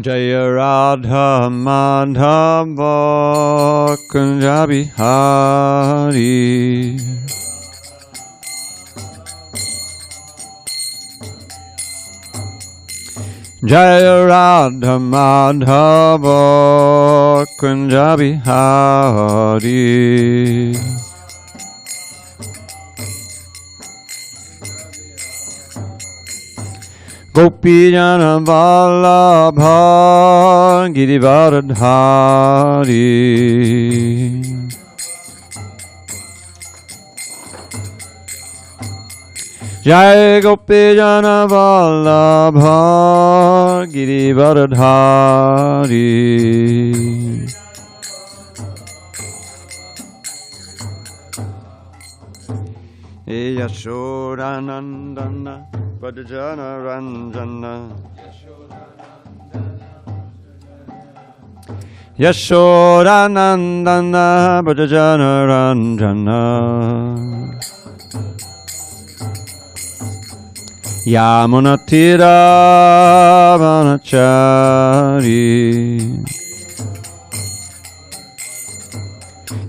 Jaya Radha Madhava Kunja Bihari. Jaya Radha Madhava Kunja Bihari. Gopi Jana Vallabha Girivardhari. Jai Gopi Jana Vallabha Girivardhari. Yashodanandana Vajjana Ranjana Yashodanandana Vajjana Ranjana Yamunatira Vanachari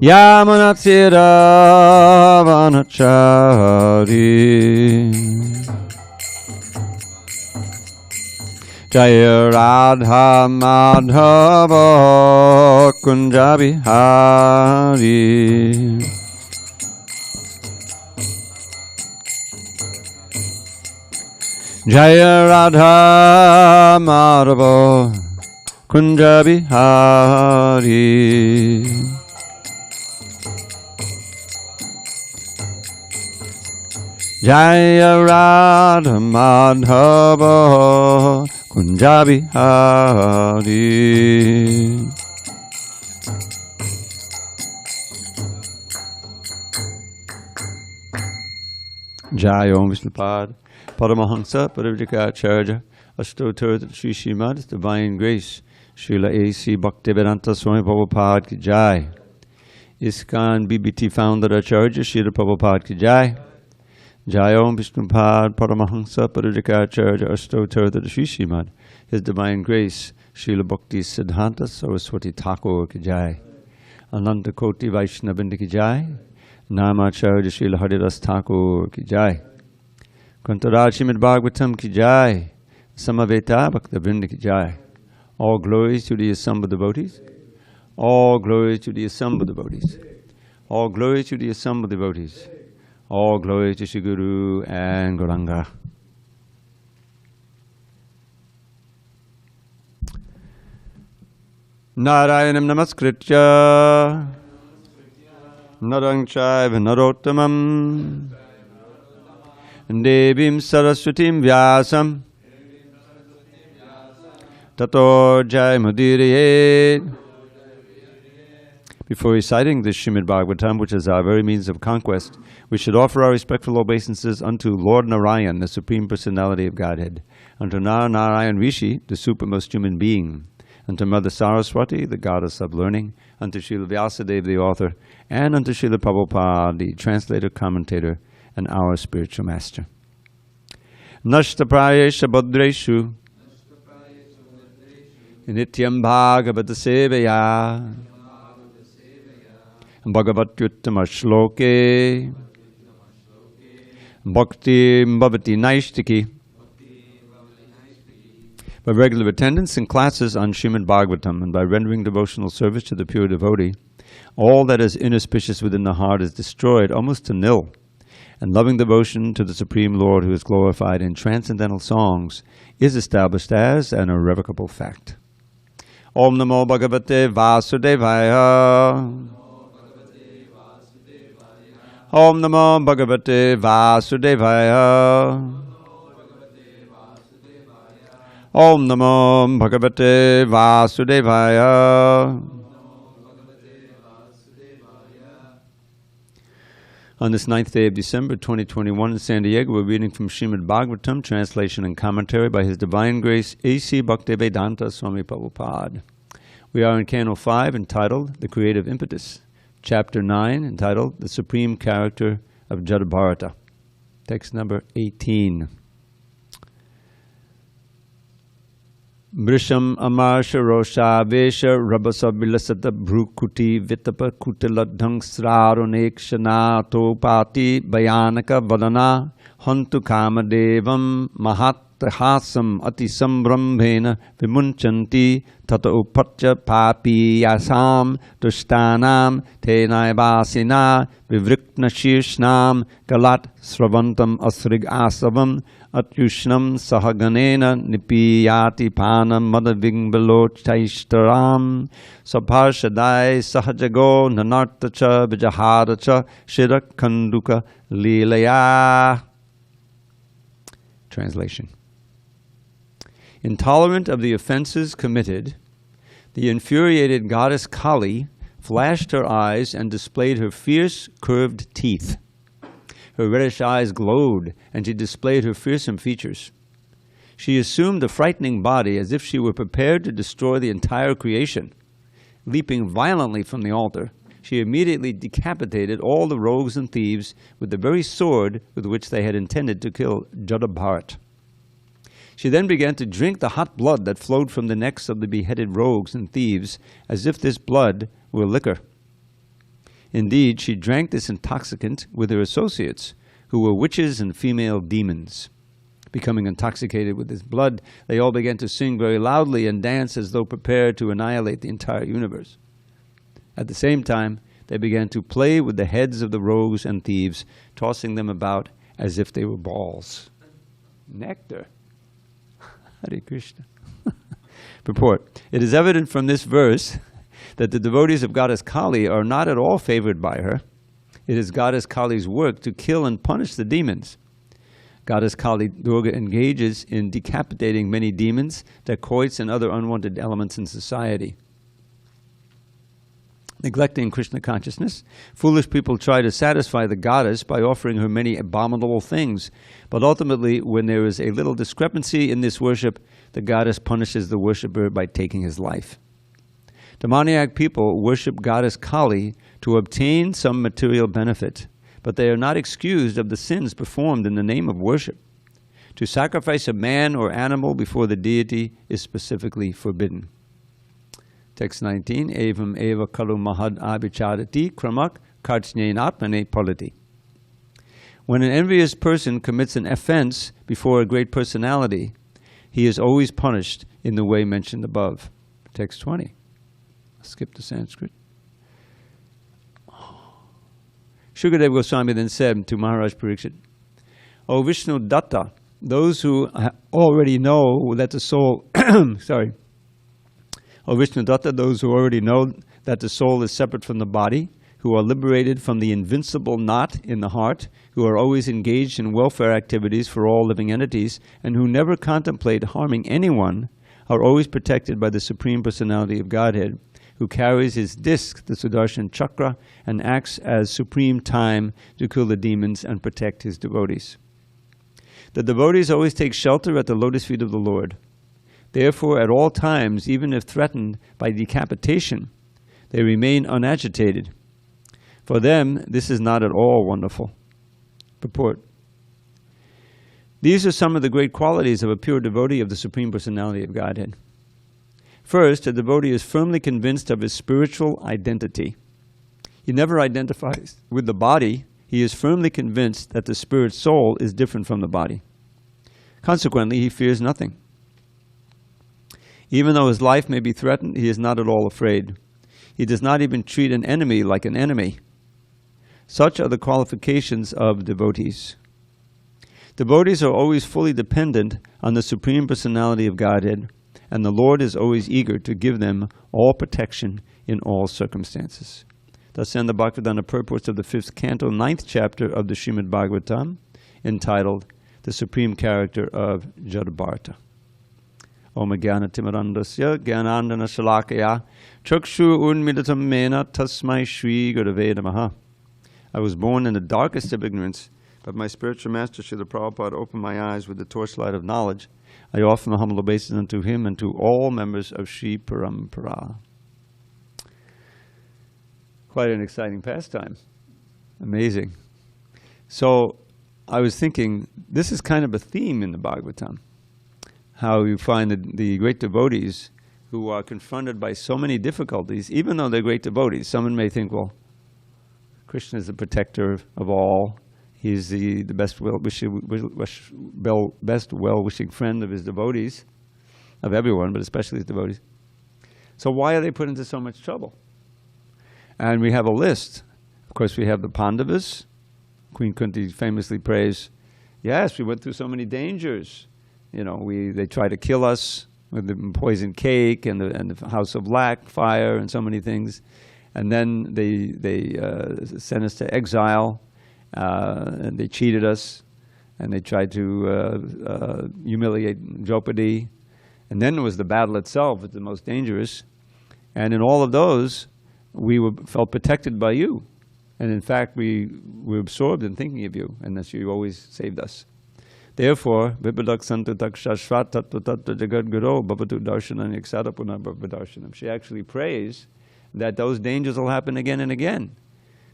Yamunatira Vanachari. Jaya Radha Madhava Kunja Bihari. Jaya Radha Madhava Kunja Bihari. Jaya Radha Madhava Kunja Bihari. Jai Om Vishnupad Paramahansa Parivajikacharya Astotar Sri Srimad Divine Grace Srila A.C. Bhaktivedanta Swami Prabhupada Ki Jai. ISKCON BBT Founder Acharya Srila Prabhupada Ki Jai. Jai Om Vishnupad Paramahansa Parivajikacharya Astotar Sri Srimad His Divine Grace Srila Bhakti Siddhanta Saraswati Thakur Ki Jai. Ananta Koti Vaishnavindra Ki Jai. Namacharya Srila Haridas Thakur Ki Jai. Kantaraj Srimad Bhagavatam Ki Jai. Samaveta Bhaktivinoda Ki Jai. All glories to the assembled devotees. All glories to the assembled devotees. All glories to the assembled devotees. All glory to Shri Guru and Gauranga. Narayanam Namaskritya Narang Chaiva Narottamam Devim Saraswatim Vyasam Tato Jai Mudiriyet. Before reciting this Srimad Bhagavatam, which is our very means of conquest, we should offer our respectful obeisances unto Lord Narayan, the Supreme Personality of Godhead, unto Narayan Rishi, the supremest human being, unto Mother Saraswati, the goddess of learning, unto Srila Vyasadeva, the author, and unto Srila Prabhupada, the translator, commentator, and our spiritual master. Nashtaprayesha Bhadreshu Nityam Bhagavata Sevaya Bhagavatyuttama Shloke Bhakti Bhavati Naishtiki. By regular attendance in classes on Srimad Bhagavatam and by rendering devotional service to the pure devotee, all that is inauspicious within the heart is destroyed almost to nil, and loving devotion to the Supreme Lord, who is glorified in transcendental songs, is established as an irrevocable fact. Om Namo Bhagavate Vasudevaya. Om Namo Bhagavate Vasudevaya. Om Namo Bhagavate Vasudevaya. On this 9th day of December 2021 in San Diego, we're reading from Srimad Bhagavatam, translation and commentary by His Divine Grace A.C. Bhaktivedanta Swami Prabhupada. We are in Canto 5, entitled The Creative Impetus. Chapter 9, entitled The Supreme Character of Jada Bharata. Text number 18. Brisham Amarsha Rosha Vesha Rabasa Vilasata Bhrukuti Vitapa Kutiladhang Srarunek Shanato Pati Bayanaka Vadana Hantu Kamadevam Mahatahasam Atisambramvena Vimunchanti Tata Upatcha Papi Yasam Dushtanam Tenaibasina Vivrikna Shirshnam Galat Sravantam Asrig Asavam Atyushnam Sahaganena Nipiyati Panam Madavingvalo Chaishtaram Saparshadai Sahajago Nanartacha Vijaharacha Shirakanduka Lilaya. Translation. Intolerant of the offenses committed, the infuriated goddess Kali flashed her eyes and displayed her fierce, curved teeth. Her reddish eyes glowed, and she displayed her fearsome features. She assumed a frightening body as if she were prepared to destroy the entire creation. Leaping violently from the altar, she immediately decapitated all the rogues and thieves with the very sword with which they had intended to kill Jada Bharata. She then began to drink the hot blood that flowed from the necks of the beheaded rogues and thieves, as if this blood were liquor. Indeed, she drank this intoxicant with her associates, who were witches and female demons. Becoming intoxicated with this blood, they all began to sing very loudly and dance as though prepared to annihilate the entire universe. At the same time, they began to play with the heads of the rogues and thieves, tossing them about as if they were balls. Nectar. Hare Krishna. Purport. It is evident from this verse that the devotees of Goddess Kali are not at all favored by her. It is Goddess Kali's work to kill and punish the demons. Goddess Kali Durga engages in decapitating many demons, dacoits, and other unwanted elements in society. Neglecting Krishna consciousness, foolish people try to satisfy the goddess by offering her many abominable things. But ultimately, when there is a little discrepancy in this worship, the goddess punishes the worshipper by taking his life. Demoniac people worship Goddess Kali to obtain some material benefit, but they are not excused of the sins performed in the name of worship. To sacrifice a man or animal before the deity is specifically forbidden. Text 19, Evam eva kalu mahad abhicharati kramak karchnein atmane politi. When an envious person commits an offense before a great personality, he is always punished in the way mentioned above. Text 20. Skip the Sanskrit. Shukadeva Goswami then said to Maharaj Pariksit, O Vishnu Datta, those who already know that the soul, O Vishnu Datta, those who already know that the soul is separate from the body, who are liberated from the invincible knot in the heart, who are always engaged in welfare activities for all living entities, and who never contemplate harming anyone, are always protected by the Supreme Personality of Godhead, who carries his disc, the Sudarshan Chakra, and acts as supreme time to kill the demons and protect his devotees. The devotees always take shelter at the lotus feet of the Lord. Therefore, at all times, even if threatened by decapitation, they remain unagitated. For them, this is not at all wonderful. Purport. These are some of the great qualities of a pure devotee of the Supreme Personality of Godhead. First, a devotee is firmly convinced of his spiritual identity. He never identifies with the body. He is firmly convinced that the spirit soul is different from the body. Consequently, he fears nothing. Even though his life may be threatened, he is not at all afraid. He does not even treat an enemy like an enemy. Such are the qualifications of devotees. Devotees are always fully dependent on the Supreme Personality of Godhead, and the Lord is always eager to give them all protection in all circumstances. Thus end the Bhaktivedanta purports of the 5th canto, 9th chapter of the Srimad Bhagavatam, entitled The Supreme Character of Jada Bharata. Om Jnana Timirandasya Jnanandana Shalakaya Chakshu Unmidatam Mena Tasmai Shri Gurave Namaha. I was born in the darkest of ignorance, but my spiritual master Srila Prabhupada opened my eyes with the torchlight of knowledge. I offer my humble obeisance unto him and to all members of Sri Parampara. Quite an exciting pastime. Amazing. So I was thinking, this is kind of a theme in the Bhagavatam. how you find the great devotees who are confronted by so many difficulties, even though they're great devotees. Someone may think, well, Krishna is the protector of all. He's the best well-wishing friend of his devotees, of everyone, but especially his devotees. So why are they put into so much trouble? And we have a list. Of course, we have the Pandavas. Queen Kunti famously prays, yes, we went through so many dangers. You know, they tried to kill us with the poisoned cake and the house of lac, fire, and so many things. And then they sent us to exile, and they cheated us, and they tried to humiliate Draupadi. And then there was the battle itself, was the most dangerous. And in all of those, we felt protected by you. And in fact, we were absorbed in thinking of you, and that you always saved us. Therefore, she actually prays that those dangers will happen again and again.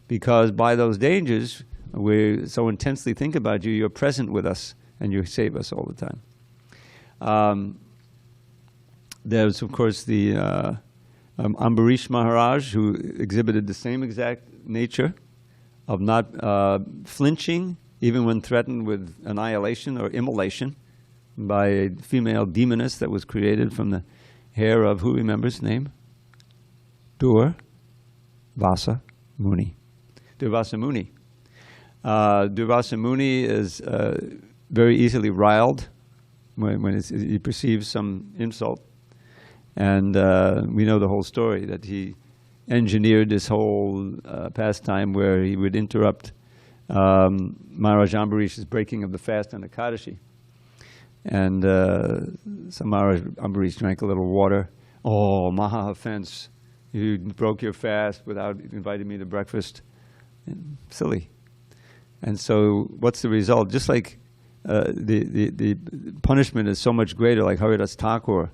Because by those dangers, we so intensely think about you, you're present with us, and you save us all the time. There's, of course, the Ambarish Maharaj, who exhibited the same exact nature of not flinching, even when threatened with annihilation or immolation by a female demoness that was created from the hair of, who remembers his name? Durvasa Muni. Durvasa Muni. Durvasa Muni is very easily riled when he perceives some insult. And we know the whole story, that he engineered this whole pastime where he would interrupt Maharaj Ambarish's breaking of the fast on Ekadashi. And so Maharaj Ambarish drank a little water. Oh, maha offense. You broke your fast without inviting me to breakfast. Silly. And so what's the result? Just like the punishment is so much greater, like Haridas Thakur.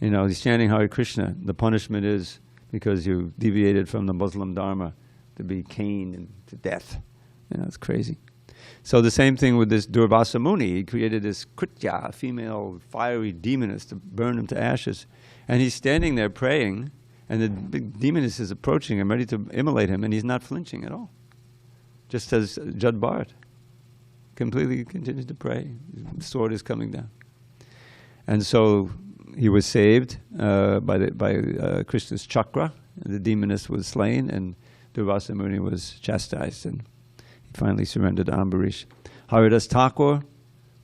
You know, he's chanting Hare Krishna. The punishment is because you deviated from the Muslim Dharma to be caned and to death. You know, it's crazy. So the same thing with this Durvasa Muni. He created this Kritya, a female fiery demoness, to burn him to ashes. And he's standing there praying, and the big demoness is approaching him, ready to immolate him, and he's not flinching at all. Just as Jada Bharata completely continues to pray. The sword is coming down. And so he was saved by Krishna's chakra. The demoness was slain, and Durvasa Muni was chastised, and he finally surrendered to Ambarish. Haridas Thakur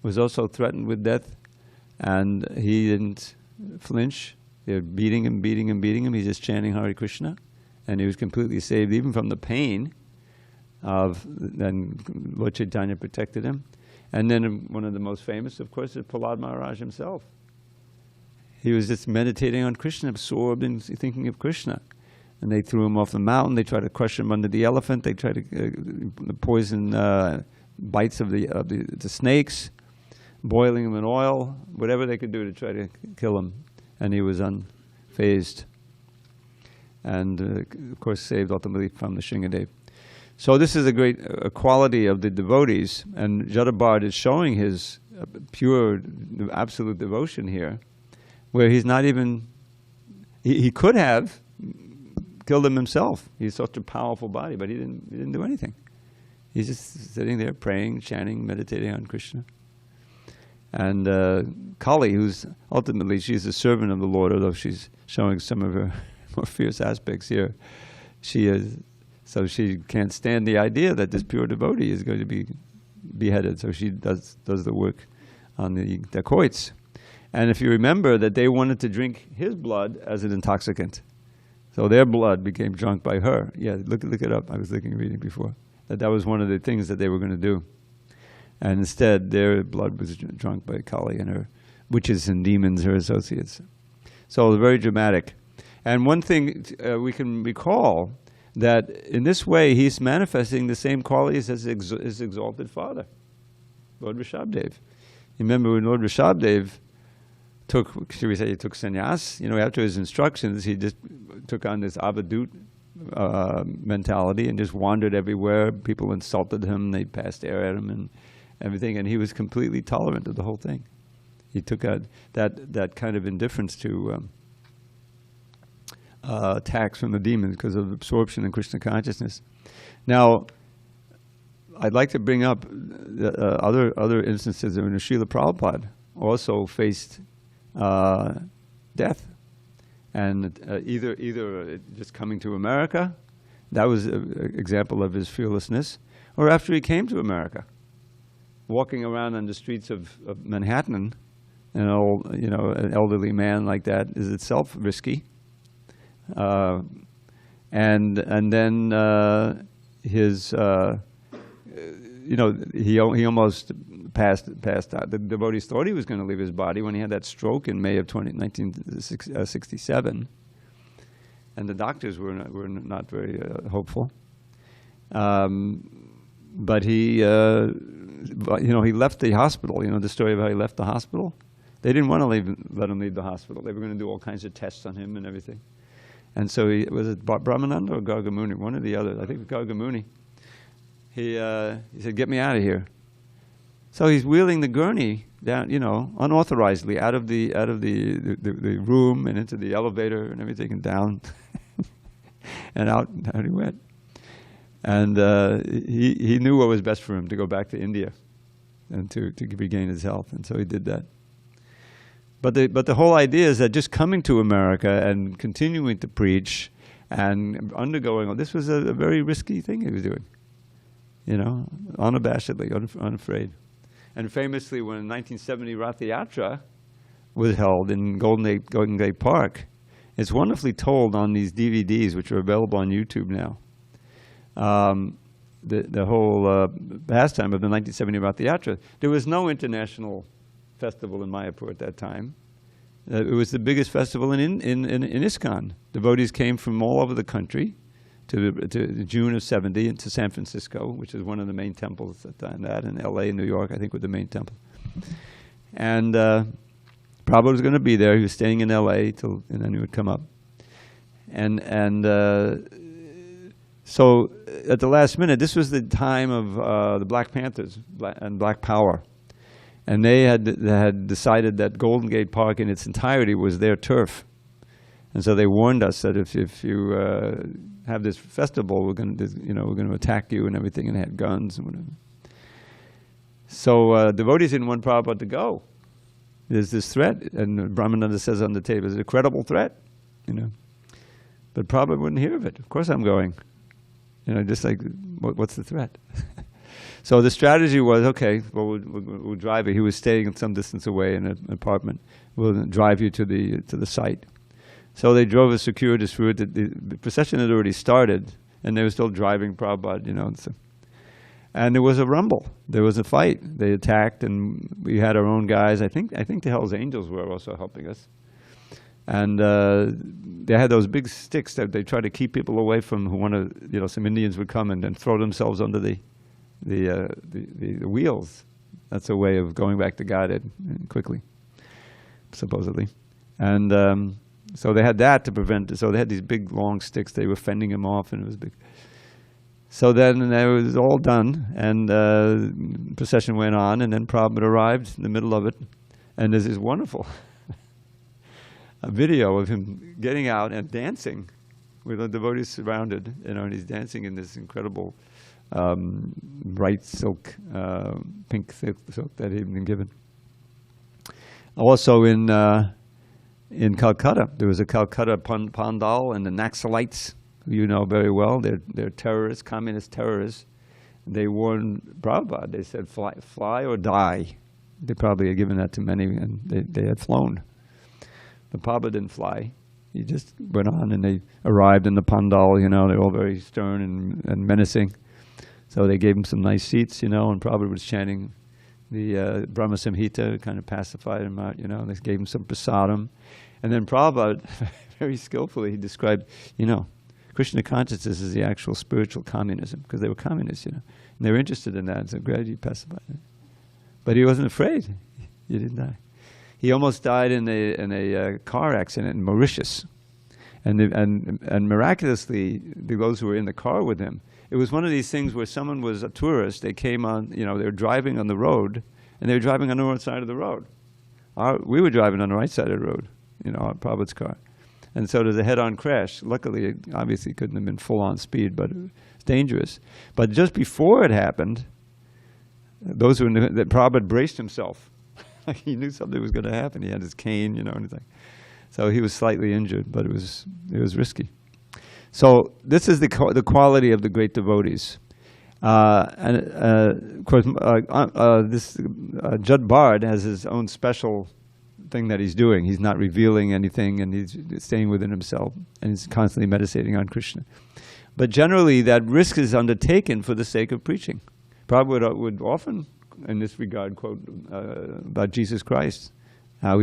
was also threatened with death, and he didn't flinch. They were beating him, beating him, beating him. He's just chanting Hare Krishna, and he was completely saved even from the pain of, then Lord Chaitanya protected him. And then one of the most famous, of course, is Prahlad Maharaj himself. He was just meditating on Krishna, absorbed in thinking of Krishna. And they threw him off the mountain. They tried to crush him under the elephant. They tried to poison bites of the snakes, boiling him in oil, whatever they could do to try to kill him. And he was unfazed. And, of course, saved ultimately from the Shingadev. So this is a great quality of the devotees. And Jada Bharata is showing his pure, absolute devotion here, where he's not even, he could have killed him himself. He's such a powerful body, but he didn't do anything. He's just sitting there praying, chanting, meditating on Krishna. And Kali, who's ultimately, she's a servant of the Lord, although she's showing some of her more fierce aspects here. So she can't stand the idea that this pure devotee is going to be beheaded. So she does the work on the Dacoits. And if you remember that they wanted to drink his blood as an intoxicant. So their blood became drunk by her. Yeah, look it up. I was reading before. That was one of the things that they were going to do. And instead, their blood was drunk by Kali and her witches and demons, her associates. So it was very dramatic. And one thing we can recall, that in this way, he's manifesting the same qualities as his exalted father, Lord Rishabdev. Remember when Lord Rishabdev took sannyas, after his instructions, he just took on this avadut mentality and just wandered everywhere. People insulted him, they passed air at him and everything, and he was completely tolerant of the whole thing. He took that kind of indifference to attacks from the demons because of absorption in Krishna consciousness. Now, I'd like to bring up other instances in Srila Prabhupada also faced death, and either just coming to America, that was an example of his fearlessness, or after he came to America, walking around on the streets of Manhattan, an elderly man like that is itself risky, and then his. He almost passed out. The devotees thought he was going to leave his body when he had that stroke in May of 1967, and the doctors were not very hopeful. But he, he left the hospital. You know the story of how he left the hospital. They didn't want to let him leave the hospital. They were going to do all kinds of tests on him and everything. And so was it Brahmananda or Gargamuni? One or the other. I think Gargamuni. He said, "Get me out of here." So he's wheeling the gurney down, unauthorizedly out of the room and into the elevator and everything, and down and out he went. And he knew what was best for him, to go back to India and to regain his health, and so he did that. But the whole idea is that just coming to America and continuing to preach and undergoing, this was a very risky thing he was doing. Unabashedly, unafraid. And famously, when 1970 Rath Yatra was held in Golden Gate Park, it's wonderfully told on these DVDs, which are available on YouTube now. The whole pastime of the 1970 Rath Yatra. There was no international festival in Mayapur at that time. It was the biggest festival in ISKCON. Devotees came from all over the country to June of 70 into San Francisco, which is one of the main temples at that, and LA and New York, I think, were the main temple. And Prabhupada was going to be there. He was staying in LA and then he would come up. And so at the last minute, this was the time of the Black Panthers and Black Power. And they had decided that Golden Gate Park in its entirety was their turf. And so they warned us that if you have this festival, we're going to attack you and everything, and they had guns and whatever. So devotees didn't want Prabhupada to go. There's this threat, and Brahmananda says on the tape, it's a credible threat, But Prabhupada wouldn't hear of it. Of course I'm going. Just like, what's the threat? So the strategy was, okay, well, we'll drive you. He was staying some distance away in an apartment. We'll drive you to the site. So they drove a circuitous route. The procession had already started, and they were still driving Prabhupada, And there was a rumble. There was a fight. They attacked, and we had our own guys. I think the Hells Angels were also helping us. And they had those big sticks that they tried to keep people away from who wanted, some Indians would come and throw themselves under the wheels. That's a way of going back to Godhead quickly, supposedly. And so they had that to prevent it. So they had these big long sticks. They were fending him off, and it was big. So then it was all done, and procession went on, and then Prabhupada arrived in the middle of it, and there's this wonderful a video of him getting out and dancing with the devotees surrounded, and he's dancing in this incredible bright silk, pink silk that he'd been given. Also in Calcutta, there was a Calcutta Pandal, and the Naxalites, who you know very well, they're terrorists, communist terrorists. They warned Prabhupada. They said, fly or die. They probably had given that to many, and they had flown. But Prabhupada didn't fly. He just went on, and they arrived in the Pandal, they're all very stern and menacing. So they gave him some nice seats, and Prabhupada was chanting the Brahma Samhita, kind of pacified him out, They gave him some prasadam. And then Prabhupada, very skillfully, he described, Krishna consciousness is the actual spiritual communism, because they were communists, and they were interested in that. So glad you pacified it. But he wasn't afraid. He didn't die. He almost died in a car accident in Mauritius, and miraculously, those who were in the car with him, it was one of these things where someone was a tourist. They came on, they were driving on the road, and they were driving on the wrong side of the road, we were driving on the right side of the road, Prabhupada's car. And so there's a head-on crash. Luckily, it obviously couldn't have been full-on speed, but it was dangerous. But just before it happened, those who knew that Prabhupada braced himself. He knew something was going to happen. He had his cane, and everything. So he was slightly injured, but it was risky. So this is the quality of the great devotees. Of course, Jada Bharata has his own special thing that he's doing. He's not revealing anything, and he's staying within himself, and he's constantly meditating on Krishna. But generally, that risk is undertaken for the sake of preaching. Prabhupada would often, in this regard, quote about Jesus Christ, how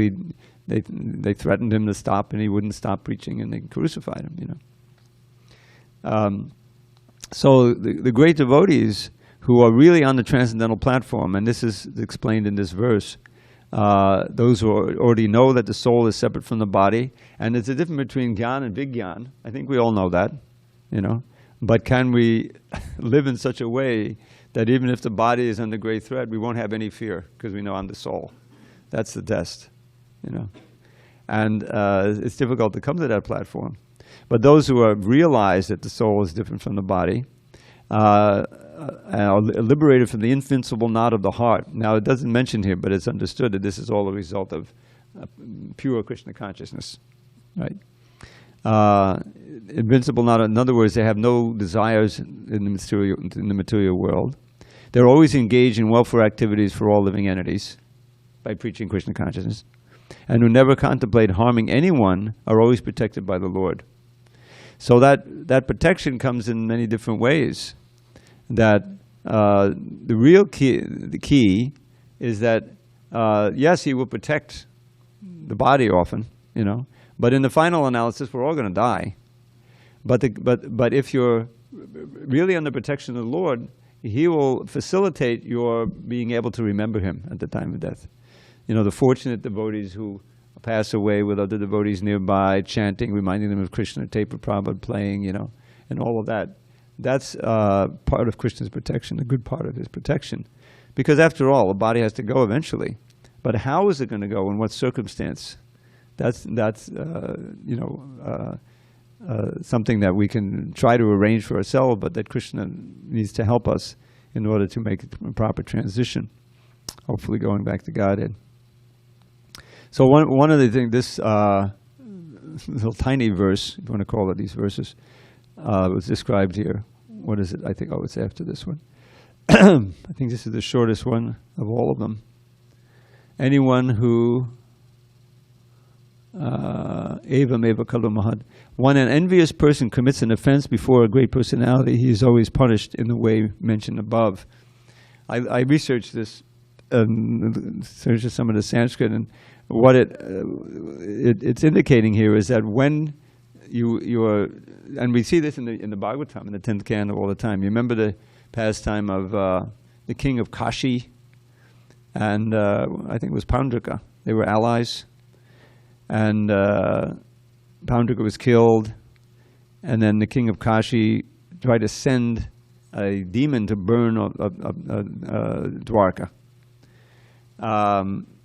they threatened him to stop, and he wouldn't stop preaching, and they crucified him. So the great devotees who are really on the transcendental platform, and this is explained in this verse, those who already know that the soul is separate from the body, and there's a difference between Gyan and Vigyan. I think we all know that, But can we live in such a way that even if the body is under great threat, we won't have any fear because we know I'm the soul? That's the test, And it's difficult to come to that platform. But those who have realized that the soul is different from the body are liberated from the invincible knot of the heart. Now, it doesn't mention here, but it's understood that this is all a result of pure Krishna consciousness, right? Invincible knot, in other words, they have no desires in the material world. They're always engaged in welfare activities for all living entities by preaching Krishna consciousness, and who never contemplate harming anyone are always protected by the Lord. So that protection comes in many different ways. That the real key is that yes, he will protect the body often, but in the final analysis, we're all going to die. But if you're really under protection of the Lord, he will facilitate your being able to remember him at the time of death. The fortunate devotees who pass away with other devotees nearby, chanting, reminding them of Krishna, tape of Prabhupada playing, and all of that. That's part of Krishna's protection, a good part of his protection. Because after all, the body has to go eventually. But how is it going to go? In what circumstance? That's something that we can try to arrange for ourselves, but that Krishna needs to help us in order to make a proper transition, hopefully going back to Godhead. So one of the things, this little tiny verse, if you want to call it these verses, was described here. What is it? I think, it's after this one. I think this is the shortest one of all of them. Anyone who, evam eva kalu mahad, when an envious person commits an offense before a great personality, he is always punished in the way mentioned above. I researched this, searched some of the Sanskrit, and what it's indicating here is that when you are, and we see this in the Bhagavatam, in the 10th canto all the time. You remember the pastime of the king of Kashi, and I think it was Pandrika. They were allies, and Pandrika was killed, and then the king of Kashi tried to send a demon to burn Dwarka.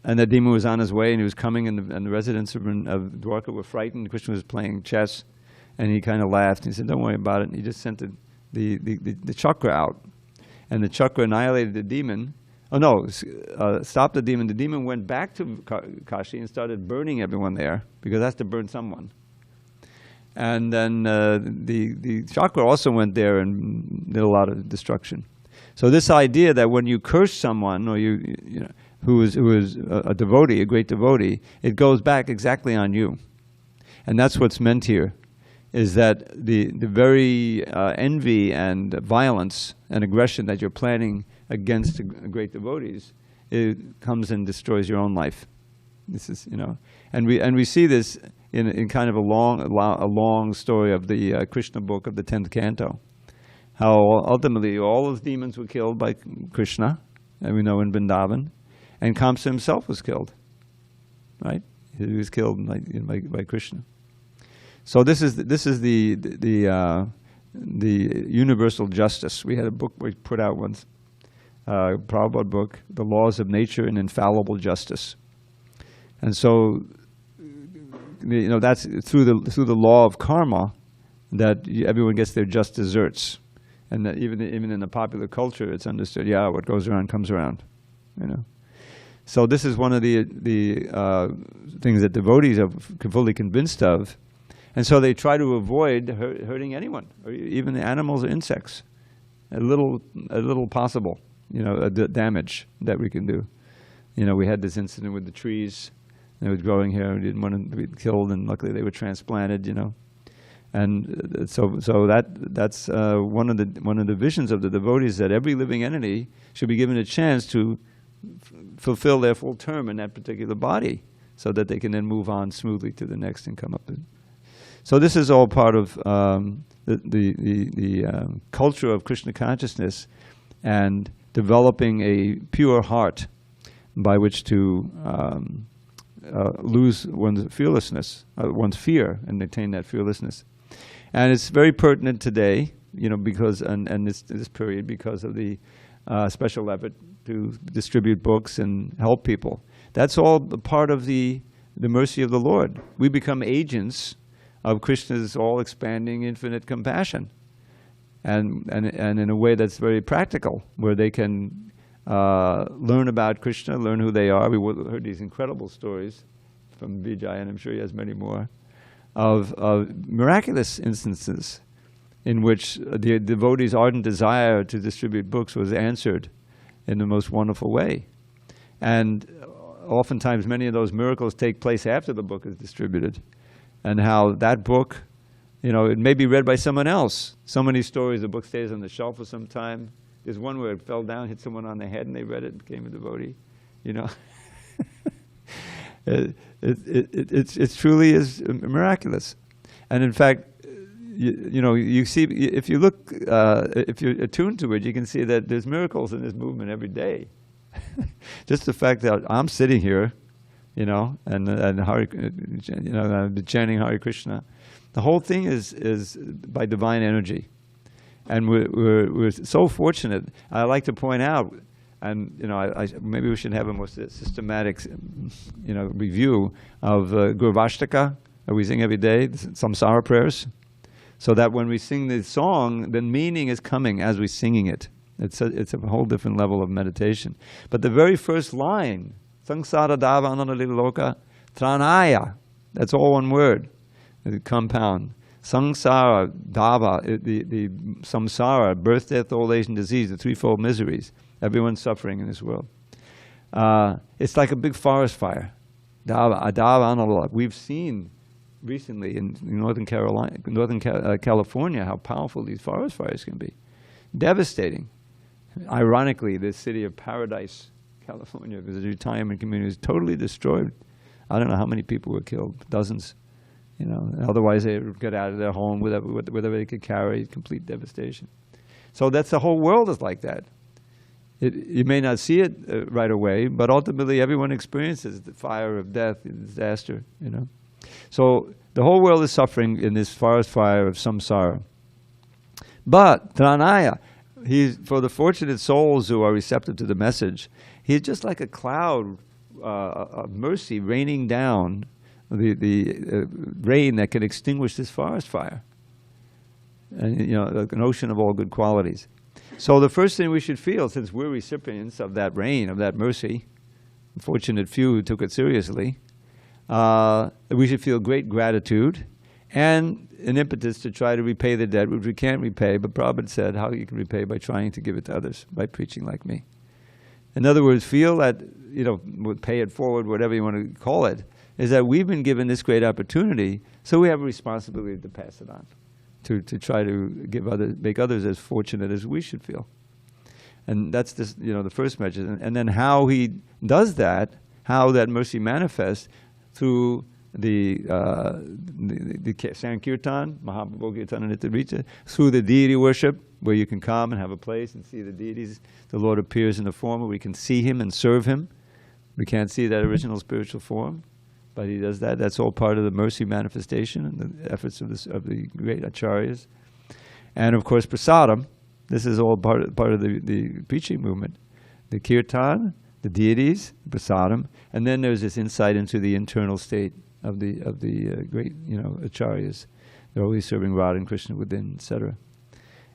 And the demon was on his way, and he was coming, and the residents of Dwarka were frightened. Krishna was playing chess, and he kind of laughed. He said, "Don't worry about it." And he just sent the chakra out, and the chakra annihilated the demon. Stopped the demon. The demon went back to Kashi and started burning everyone there, because it has to burn someone. And then the chakra also went there and did a lot of destruction. So this idea that when you curse someone, or who is a devotee, a great devotee, it goes back exactly on you. And that's what's meant here, is that the very envy and violence and aggression that you're planning against great devotees, it comes and destroys your own life. This is, and we see this in kind of a long story of the Krishna book of the 10th canto, how ultimately all those demons were killed by Krishna, and we know in Vrindavan. And Kamsa himself was killed, right? He was killed by Krishna. So this is the universal justice. We had a book we put out once, Prabhupada book, The Laws of Nature and Infallible Justice. And so, that's through the law of karma that everyone gets their just desserts. And that even in the popular culture, it's understood, what goes around comes around, So this is one of the things that devotees are fully convinced of. And so they try to avoid hurting anyone, or even the animals or insects. A little possible, the damage that we can do. We had this incident with the trees. They were growing here. We didn't want to be killed, and luckily they were transplanted, And so that's one of the visions of the devotees, that every living entity should be given a chance to fulfill their full term in that particular body, so that they can then move on smoothly to the next and come up. So this is all part of the culture of Krishna consciousness, and developing a pure heart by which to lose one's fearlessness, one's fear, and attain that fearlessness. And it's very pertinent today, because and this period, because of the special effort to distribute books and help people. That's all part of the mercy of the Lord. We become agents of Krishna's all-expanding infinite compassion, and in a way that's very practical, where they can learn about Krishna, learn who they are. We heard these incredible stories from Vijay, and I'm sure he has many more, of miraculous instances in which the devotee's ardent desire to distribute books was answered in the most wonderful way. And oftentimes many of those miracles take place after the book is distributed, and how that book, it may be read by someone else. So many stories, the book stays on the shelf for some time. There's one where it fell down, hit someone on the head, and they read it and became a devotee. It truly is miraculous. And in fact, you see, if you look, if you're attuned to it, you can see that there's miracles in this movement every day. Just the fact that I'm sitting here, and Hare, I've been chanting Hare Krishna. The whole thing is by divine energy, and we're so fortunate. I like to point out, and maybe we should have a more systematic, review of Gurvashtaka that we sing every day, samsara prayers, so that when we sing the song, the meaning is coming as we're singing it. It's a whole different level of meditation. But the very first line, Sangsara Dava Annihilated Tranaya, that's all one word, the compound. Sangsara Dava, the samsara, birth, death, old age, and disease, the threefold miseries. Everyone's suffering in this world. It's like a big forest fire. Dava Annihilated. We've seen recently in Northern California how powerful these forest fires can be. Devastating. Ironically, this city of Paradise, California, because the retirement community is totally destroyed. I don't know how many people were killed, dozens. Otherwise they would get out of their home with whatever they could carry, complete devastation. So that's the whole world is like that. You may not see it right away, but ultimately everyone experiences the fire of death, the disaster, So the whole world is suffering in this forest fire of samsara. But Tranaya, for the fortunate souls who are receptive to the message, he's just like a cloud of mercy raining down the rain that can extinguish this forest fire. And, like an ocean of all good qualities. So the first thing we should feel, since we're recipients of that rain, of that mercy, fortunate few who took it seriously, we should feel great gratitude and an impetus to try to repay the debt, which we can't repay, but Prabhupada said how you can repay by trying to give it to others, by preaching like me. In other words, feel that, pay it forward, whatever you want to call it, is that we've been given this great opportunity, so we have a responsibility to pass it on, to try to make others as fortunate as we should feel. And that's this, the first message. And then how he does that, how that mercy manifests through the Sankirtan, Mahaprabhu Kirtan and Nityarita, through the deity worship, where you can come and have a place and see the deities. The Lord appears in the form where we can see him and serve him. We can't see that original spiritual form, but he does that. That's all part of the mercy manifestation and the efforts of the great acharyas. And of course, prasadam. This is all part of the preaching movement. The kirtan, the deities, prasadam, and then there's this insight into the internal state of the great, acharyas. They're always serving Radha and Krishna within, etc.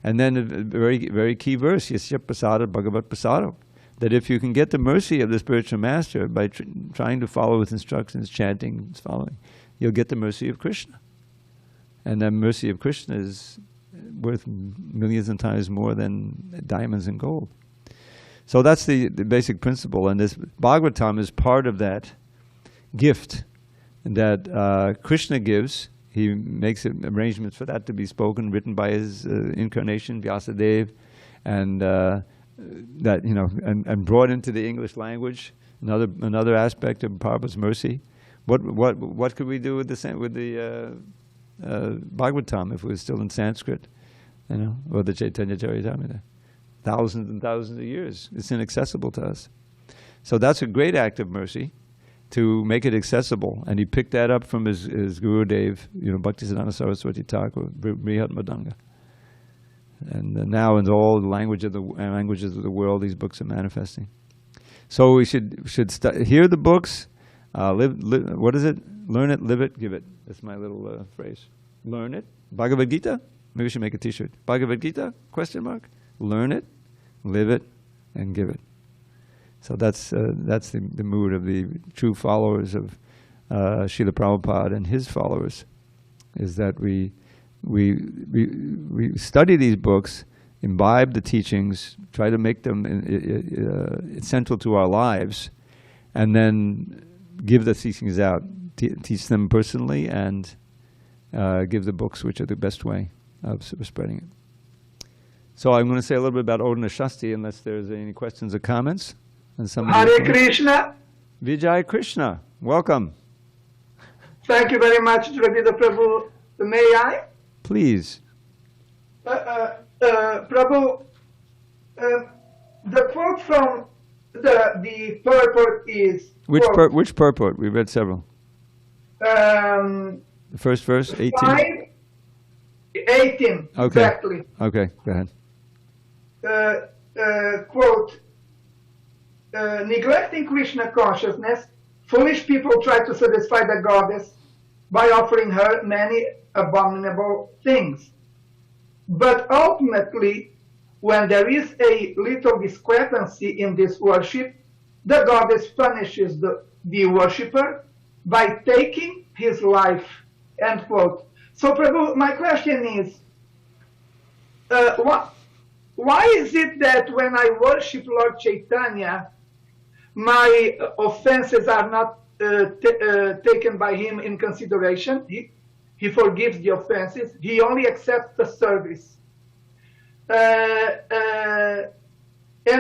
And then a very, very key verse, Yasya prasada bhagavat prasado, that if you can get the mercy of the spiritual master by trying to follow his instructions, chanting, following, you'll get the mercy of Krishna. And the mercy of Krishna is worth millions of times more than diamonds and gold. So that's the basic principle, and this Bhagavatam is part of that gift that Krishna gives. He makes arrangements for that to be spoken, written by his incarnation, Vyasadeva, and that and brought into the English language. Another aspect of Prabhupada's mercy. What could we do with the Bhagavatam if it was still in Sanskrit, or the Chaitanya Charitamrita? Thousands and thousands of years. It's inaccessible to us. So that's a great act of mercy, to make it accessible. And he picked that up from his Gurudev, Bhaktisiddhanta Saraswati Thakur, Brihat Madanga. And now in all the languages of the world, these books are manifesting. So we should hear the books, what is it? Learn it, live it, give it. That's my little phrase. Learn it. Bhagavad Gita? Maybe we should make a t-shirt. Bhagavad Gita? ? Learn it, live it, and give it. So that's the mood of the true followers of Srila Prabhupada and his followers, is that we study these books, imbibe the teachings, try to make them central to our lives, and then give the teachings out, teach them personally, and give the books, which are the best way of spreading it. So I'm going to say a little bit about Odana Sasthi, unless there's any questions or comments. Hare Krishna. Vijay Krishna, welcome. Thank you very much, Dravida Prabhu. May I? Please. Prabhu, the quote from the purport is... Which purport? We read several. The first verse, 18? 18, okay. Exactly. Okay, go ahead. Quote, neglecting Krishna consciousness, foolish people try to satisfy the goddess by offering her many abominable things. But ultimately, when there is a little discrepancy in this worship, the goddess punishes the worshipper by taking his life. End quote. So, Prabhu, my question is, why is it that when I worship Lord Chaitanya, my offenses are not taken by him in consideration? He forgives the offenses. He only accepts the service. And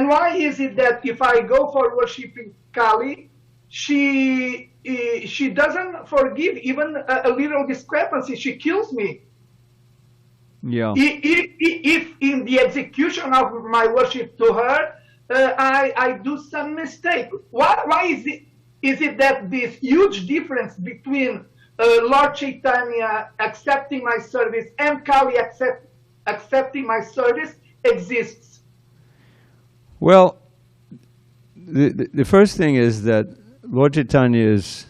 why is it that if I go for worshiping Kali, she doesn't forgive even a little discrepancy? She kills me. Yeah. If in the execution of my worship to her, I do some mistake. Why is it that this huge difference between Lord Chaitanya accepting my service and Kali accepting my service exists? Well, the first thing is that Lord Chaitanya is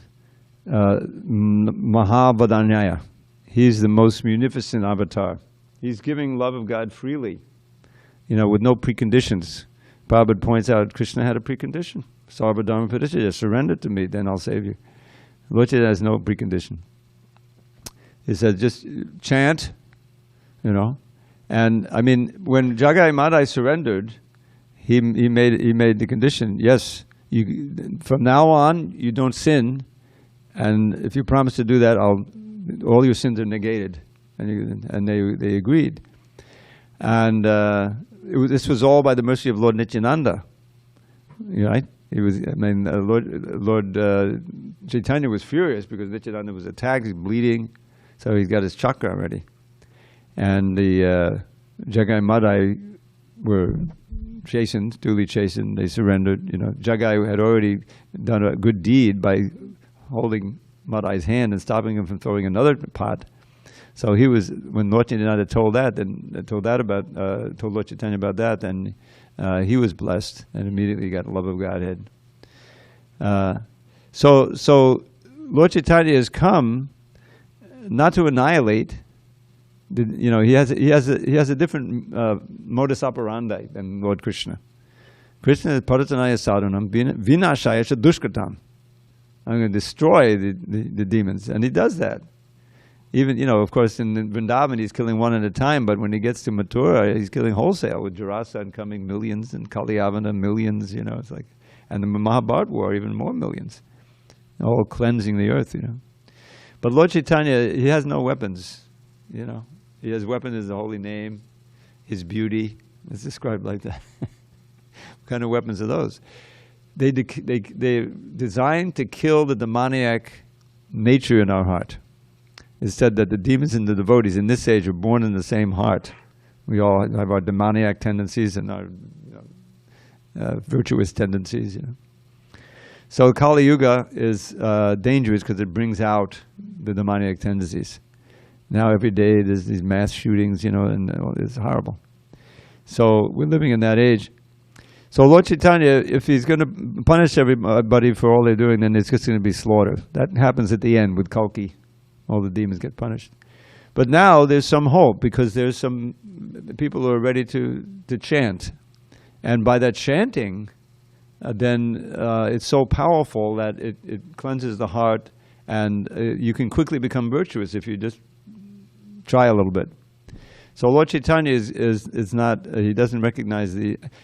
Mahavadanyaya. He's the most munificent avatar. He's giving love of God freely, with no preconditions. Prabhupada points out Krishna had a precondition. Sarvadharma Pradishya, surrender to me, then I'll save you. Lord Chaitanya has no precondition. He said, just chant, And I mean, when Jagai Madai surrendered, he made the condition, yes, from now on, you don't sin, and if you promise to do that, all your sins are negated. And they agreed. And this was all by the mercy of Lord Nityananda, right? Lord Chaitanya was furious because Nityananda was attacked, he's bleeding, so he's got his chakra ready. And the Jagai Madai were chastened, duly chastened, they surrendered. Jagai had already done a good deed by holding Madai's hand and stopping him from throwing another pot. So he was, when Lord Chaitanya told Lord Chaitanya about that, then he was blessed and immediately got the love of Godhead So Lord Chaitanya has come not to annihilate. He has a different modus operandi than Lord Krishna. Krishna is Paratanaya Sadhanam Vinashaya Dushkratam. I'm going to destroy the demons, and he does that. Even, of course, in Vrindavan he's killing one at a time, but when he gets to Mathura, he's killing wholesale with Jarasa coming millions, and Kaliyavana millions. It's like, and the Mahabharata war even more millions, all cleansing the earth. But Lord Chaitanya, he has no weapons. He has weapons as the holy name, his beauty. It's described like that. What kind of weapons are those? They're designed to kill the demoniac nature in our heart. It's said that the demons and the devotees in this age are born in the same heart. We all have our demoniac tendencies and our virtuous tendencies. So Kali Yuga is dangerous because it brings out the demoniac tendencies. Now every day there's these mass shootings, and it's horrible. So we're living in that age. So Lord Chaitanya, if he's going to punish everybody for all they're doing, then it's just going to be slaughter. That happens at the end with Kalki. All the demons get punished. But now there's some hope because there's some people who are ready to chant. And by that chanting, then it's so powerful that it cleanses the heart, and you can quickly become virtuous if you just try a little bit. So Lord Chaitanya is not, he doesn't recognize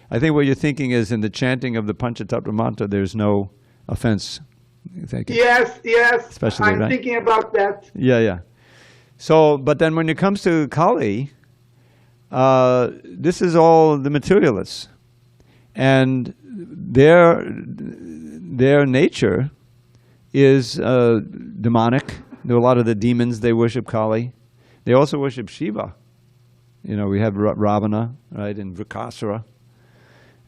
I think what you're thinking is in the chanting of the Panchatattva mantra, there's no offense. Yes, especially, I'm thinking about that. Yeah. So, but then when it comes to Kali, this is all the materialists. And their nature is demonic. There are a lot of the demons, they worship Kali. They also worship Shiva. We have Ravana, right, and Vrikasura.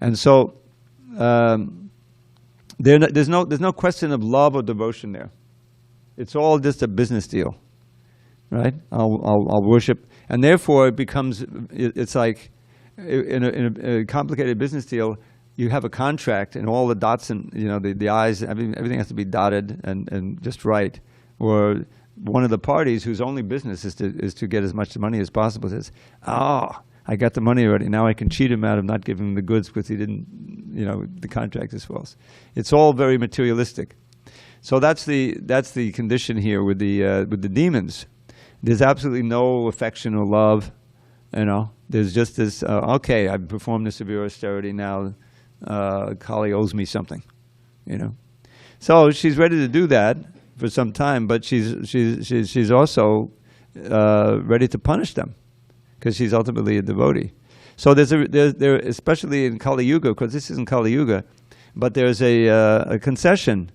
And so there's no question of love or devotion there. It's all just a business deal, right? I'll worship. And therefore it's like in a complicated business deal, you have a contract and all the dots and the I's, everything has to be dotted and just right. Or one of the parties whose only business is to get as much money as possible says, I got the money already, now I can cheat him out of not giving him the goods because he didn't, the contract is false. It's all very materialistic. So that's the condition here with the demons. There's absolutely no affection or love, There's just this, okay, I've performed this severe austerity, now Kali owes me something, So she's ready to do that for some time, but she's also ready to punish them because she's ultimately a devotee. So there especially in Kali Yuga, because this isn't Kali Yuga, but there's a concession.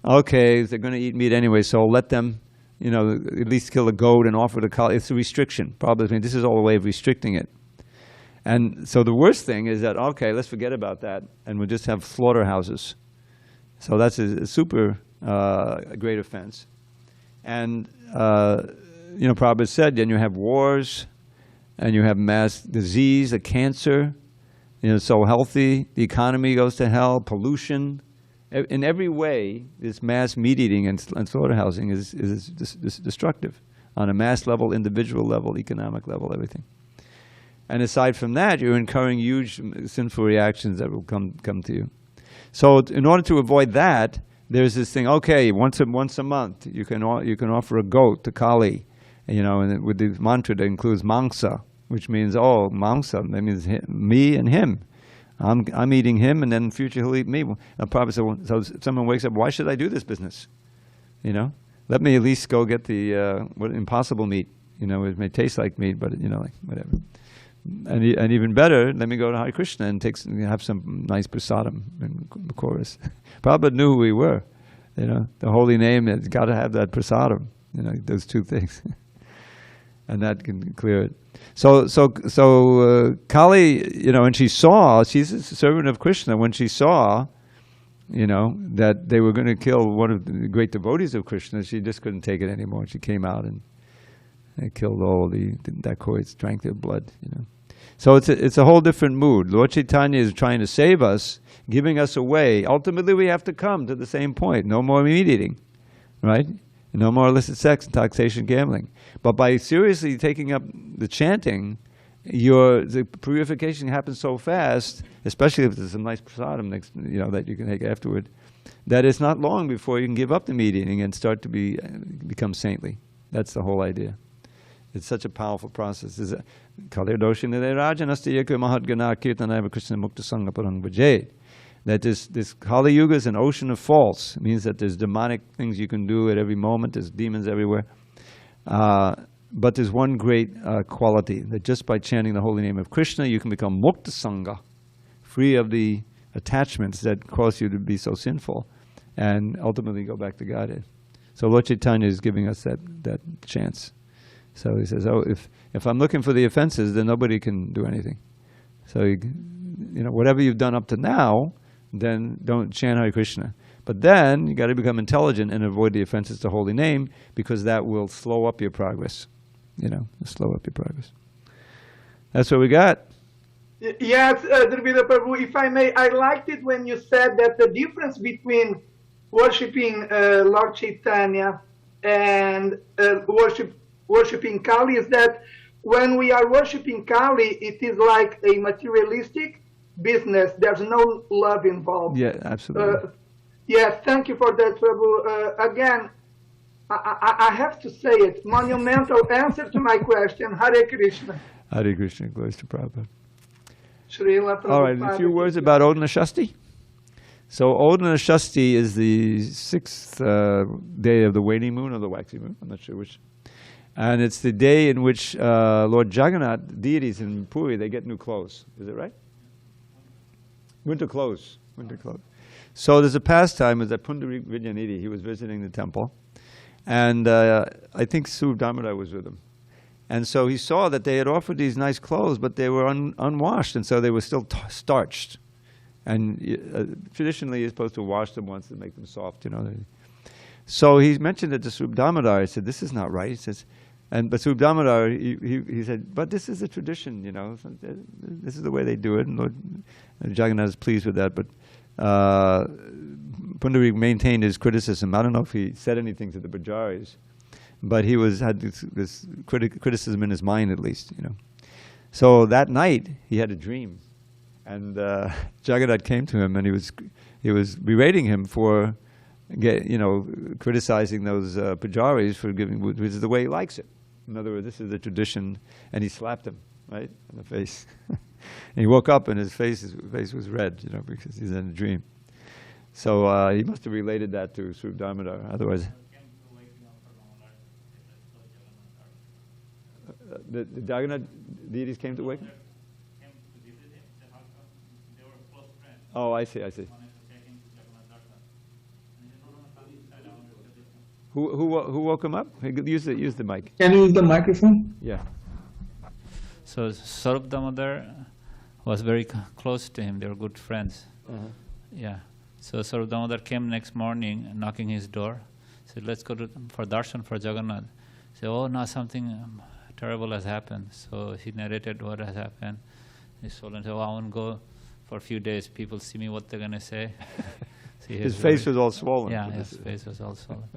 Okay, they're going to eat meat anyway, so let them, at least kill a goat and offer to Kali. It's a restriction. Probably, this is all a way of restricting it. And so the worst thing is that, okay, let's forget about that, and we'll just have slaughterhouses. So that's a super great offense. And, Prabhupada said, then you have wars, and you have mass disease, a cancer, so healthy, the economy goes to hell, pollution. In every way, this mass meat eating and slaughterhousing is destructive on a mass level, individual level, economic level, everything. And aside from that, you're incurring huge sinful reactions that will come to you. So in order to avoid that, there's this thing, okay, once a month, you can offer a goat to Kali, and with the mantra that includes mangsa, which means, mangsa, that means me and him. I'm eating him, and then in future he'll eat me. Prabhupada said, so someone wakes up, why should I do this business? Let me at least go get the impossible meat. It may taste like meat, but whatever. And even better, let me go to Hare Krishna and have some nice prasadam in the chorus. Prabhupada knew who we were. The holy name has got to have that prasadam. Those two things, and that can clear it. So Kali, and she's a servant of Krishna. When she saw, that they were going to kill one of the great devotees of Krishna, she just couldn't take it anymore. She came out and killed all the Dacoits, drank their blood. So it's a whole different mood. Lord Chaitanya is trying to save us, giving us a way. Ultimately, we have to come to the same point. No more meat eating, right? No more illicit sex, taxation, gambling. But by seriously taking up the chanting, the purification happens so fast, especially if there's some nice prasadam next, that you can take afterward, that it's not long before you can give up the meat eating and start to become saintly. That's the whole idea. It's such a powerful process. That this Kali Yuga is an ocean of faults. It means that there's demonic things you can do at every moment. There's demons everywhere. But there's one great quality, that just by chanting the holy name of Krishna, you can become mukta sangha, free of the attachments that cause you to be so sinful, and ultimately go back to Godhead. So Lord Chaitanya is giving us that chance. So he says, if I'm looking for the offenses, then nobody can do anything. So, whatever you've done up to now, then don't chant Hare Krishna. But then you got to become intelligent and avoid the offenses to holy name, because that will slow up your progress. Slow up your progress. That's what we got. Yes, Dravida Prabhu, if I may, I liked it when you said that the difference between worshipping Lord Chaitanya and worshipping Kali is that when we are worshipping Kali, it is like a materialistic business. There's no love involved. Yeah, absolutely. Yes, thank you for that, Prabhu. Again, I have to say it. Monumental answer to my question. Hare Krishna. Hare Krishna. Glories to Prabhupada. Srila Prabhupada. All right, a few words about Odana Sasthi. So Odana Sasthi is the 6th day of the waning moon or the waxing moon. I'm not sure which. And it's the day in which Lord Jagannatha, deities in Puri, they get new clothes. Is it right? Winter clothes. Winter clothes. So there's a pastime, is that Pundarik Vidyanidhi, he was visiting the temple. And I think Sri Damodar was with him. And so he saw that they had offered these nice clothes, but they were unwashed, and so they were still starched. And traditionally, you're supposed to wash them once to make them soft, So he mentioned it to Sri Damodar. He said, "This is not right." He says, but Sri Damodar, he said, "But this is a tradition, This is the way they do it." And Lord Jagannatha is pleased with that, but Pundarik maintained his criticism. I don't know if he said anything to the Pujaris, but he had this criticism in his mind, at least, So that night he had a dream, and Jagannath came to him, and he was berating him for criticizing those Pujaris for giving, which is the way he likes it. In other words, this is the tradition, and he slapped him right in the face. And he woke up, and his face was red, because he's in a dream. So he must have related that to Sri Damodar. Otherwise, the Jagannath deities came to wake him? Oh, I see. Who woke him up? Use the mic. Can you use the microphone? Yeah. So Sarup Damodar was very close to him. They were good friends. Yeah. So Sarup Damodar came next morning, knocking his door. Said, "Let's go for darshan for Jagannath." Said, "Oh, no, something terrible has happened." So he narrated what has happened. He told him, "Oh, I won't go for a few days. People see me, what they're going to say." See, his face was all swollen. Yeah, his face was all swollen.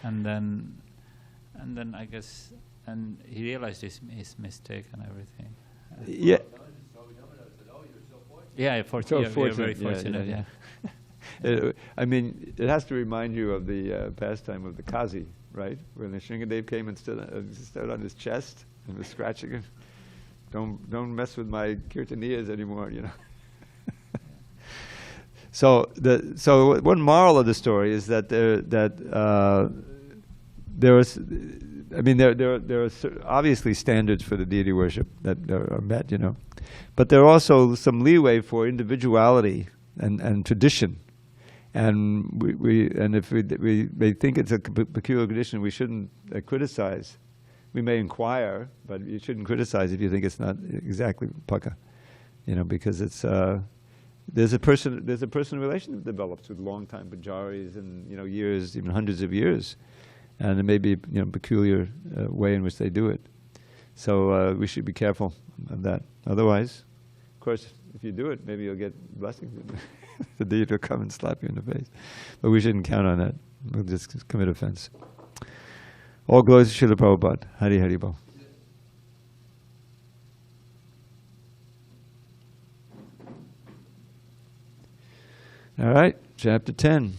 And then I guess, and he realized his mistake and everything. Yeah. Yeah, So we're very fortunate. Yeah. I mean, it has to remind you of the pastime of the Kazi, right? When the Shringadev came and stood on his chest and was scratching him. Don't mess with my kirtaniyas anymore, So one moral of the story is that there are obviously standards for the deity worship that are met, but there are also some leeway for individuality and tradition. And if we think it's a peculiar condition, we shouldn't criticize. We may inquire, but you shouldn't criticize if you think it's not exactly paka, because it's there's a personal relationship that develops with long-time pujaris and years, even hundreds of years, and it may be a peculiar way in which they do it. So we should be careful of that. Otherwise, of course, if you do it, maybe you'll get blessings. The deity will come and slap you in the face. But we shouldn't count on that. We'll just commit offense. All glories to Srila Prabhupada. Hari Hari Bol. All right, chapter 10.